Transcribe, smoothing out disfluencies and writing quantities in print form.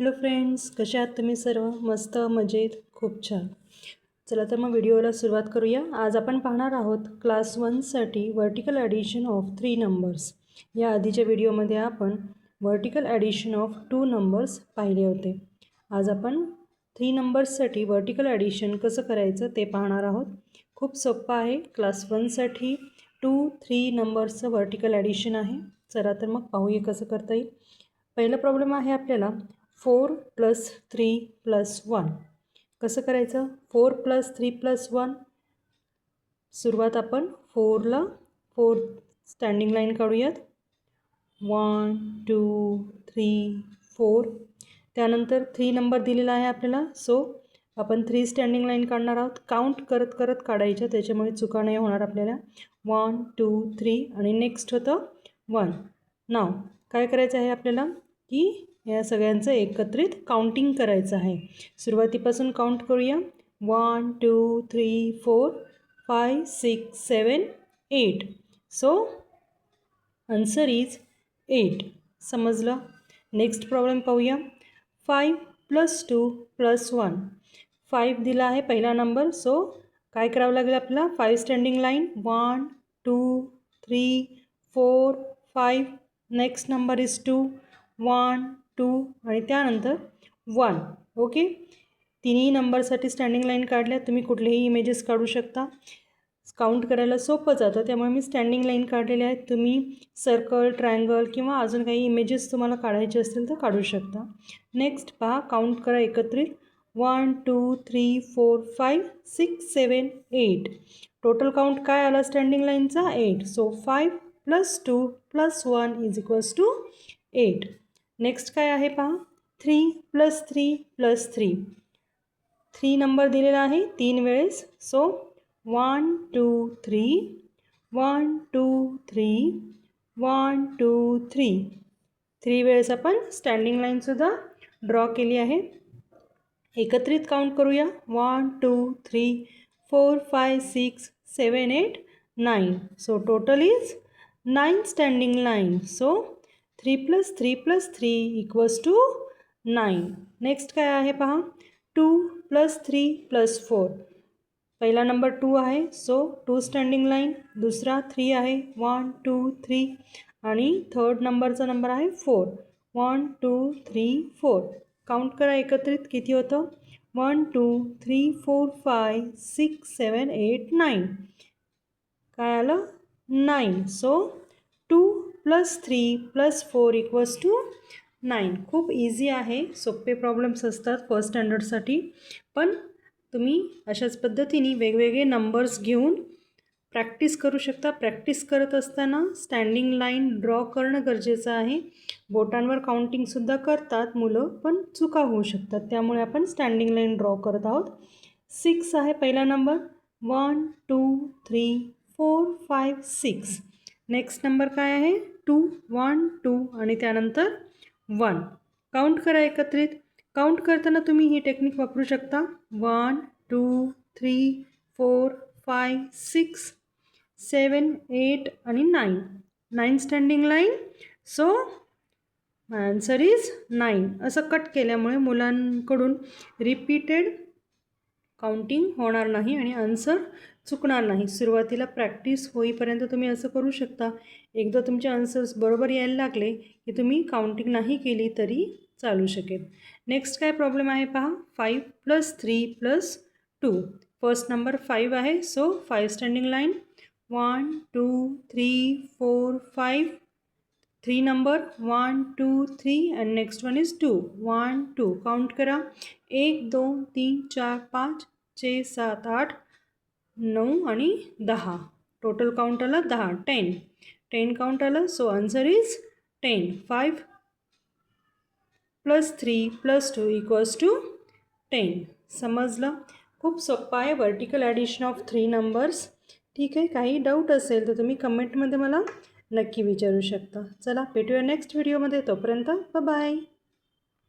Hello friends, कसे आहात तुम्ही सर्व? मस्त, मजेत, खूप छान. चला तर मग व्हिडिओला सुरुवात करूया. आज आपण पाहणार आहोत क्लास 1साठी वर्टिकल ॲडिशन ऑफ 3 नंबर्स. या आधीच्या व्हिडिओमध्ये आपण वर्टिकल ॲडिशन ऑफ 2 नंबर्स पाहिले होते. आज आपण 3 नंबर्ससाठी वर्टिकल ॲडिशन कसं करायचं ते पाहणार आहोत. खूप सोपं आहे. क्लास 1साठी 2, 3 नंबर्सचं वर्टिकल ॲडिशन आहे. चला तर मग पाहूया कसं करता येईल. पहिला प्रॉब्लेम आहे आपल्याला 4 + 3 + 1. कसं करायचं? 4 + 3 + 1. सुरुवात आपण 4 स्टँडिंग लाईन काढूयात. 1 2 3 4. त्यानंतर 3 नंबर दिलेला आहे आपल्याला, सो आपण 3 स्टँडिंग लाईन काढणार आहोत. काउंट करत करत काढायच्या, त्याच्यामुळे चुका नाही होणार आपल्याला. 1 2 3 आणि नेक्स्ट होतं 1. नाव काय करायचं आहे आपल्याला की या सगळ्यांचं एकत्रित काउंटिंग करायचं आहे. सुरुवातीपासून काउंट करूया. 1 2 3 4 5 6 7 8. So answer is 8. समजलं? नेक्स्ट प्रॉब्लेम पाहूया. 5 + 2 + 1. 5 दिला आहे पहिला नंबर, सो काय करावं लागेल आपल्याला? 5 standing line. 1 2 3 4 5. Next number is 2. 1 2 आणि त्यानंतर 1. ओके, तिन्ही नंबरसाठी स्टँडिंग लाईन काढल्या. तुम्ही कुठलेही इमेजेस काढू शकता. काउंट करायला सोपं जातं, त्यामुळे मी स्टँडिंग लाईन काढलेले आहेत. तुम्ही सर्कल, ट्रायंगल किंवा अजून काही इमेजेस तुम्हाला काढायचे असतील तर काढू शकता. नेक्स्ट पहा, काउंट करा एकत्रित. 1 2 3 4 5 6 7 8. टोटल काउंट काय आला स्टँडिंग लाईनचा? 8. सो 5 + 2 + 1 = 8. नेक्स्ट काय आहे पहा. 3 + 3 + 3. 3 नंबर दिलेला आहे 3 वेळेस, सो 1 2 3 1 2 3 1 2 3. 3 वेळेस आपण स्टँडिंग लाईनसुद्धा ड्रॉ केली आहे. एकत्रित काउंट करूया. 1 2 3 4 5 6 7 8 9. So total is 9 standing line. So 3 + 3 + 3 = 9. Next काय आहे पहा. 2 + 3 + 4. पहिला नंबर 2 आहे, सो 2 स्टँडिंग लाईन. दुसरा 3 आहे. 1 2 3 आणि थर्ड नंबरचा नंबर आहे 4. 1 2 3 4. काउंट करा एकत्रित किती होतं. 1 2 3 4 5 6 7 8 9. काय आलं? 9. सो 2 + 3 + 4 = 9. खूप इझी आहे. सोपे प्रॉब्लेम्स असतात फर्स्ट स्टँडर्डसाठी, पण तुम्ही अशाच पद्धतीने वेगवेगळे नंबर्स घेऊन प्रॅक्टिस करू शकता. प्रॅक्टिस करत असताना स्टँडिंग लाईन ड्रॉ करणं गरजेचं आहे. बोटांवर काउंटिंगसुद्धा करतात मुलं, पण चुका होऊ शकतात, त्यामुळे आपण स्टँडिंग लाईन ड्रॉ करत आहोत. 6 आहे पहिला नंबर. 1 2 3 4 5 6. नेक्स्ट नंबर काय आहे? 2 1 2 आणि त्यानंतर 1. काउंट करा एकत्रित. काउंट करताना तुम्ही ही टेक्निक वापरू शकता. 1 2 3 4 5 6 7 8 आणि 9. 9 standing line. So answer is 9. असं कट केल्यामुळे मुलांकडून रिपीटेड काउंटिंग होणार नाही आणि आन्सर चुकणार नाही. सुरुवातीला प्रॅक्टिस होईपर्यंत तुम्ही असं करू शकता. एकदा तुमचे आन्सर्स बरोबर यायला लागले की तुम्ही काउंटिंग नाही केली तरी चालू शकेल. नेक्स्ट काय प्रॉब्लेम आहे पहा. 5 + 3 + 2. फर्स्ट नंबर 5 आहे, so 5 standing line. 1 2 3 4 5. 3 number. 1 2 3 and next one is 2. 1 2. Count करा. 1 2 3 4 5 6 7 8 9 आणि 10. टोटल काउंट आला 10. 10 काउंट आलं, सो आन्सर इज 10. 5 + 3 + 2 = 10. समजलं? खूप सोपं आहे वर्टिकल ॲडिशन ऑफ 3 नंबर्स. ठीक आहे, काही डाऊट असेल तर तुम्ही कमेंटमध्ये मला नक्की विचारू शकता. चला भेटूया नेक्स्ट व्हिडिओमध्ये. तोपर्यंत बाय.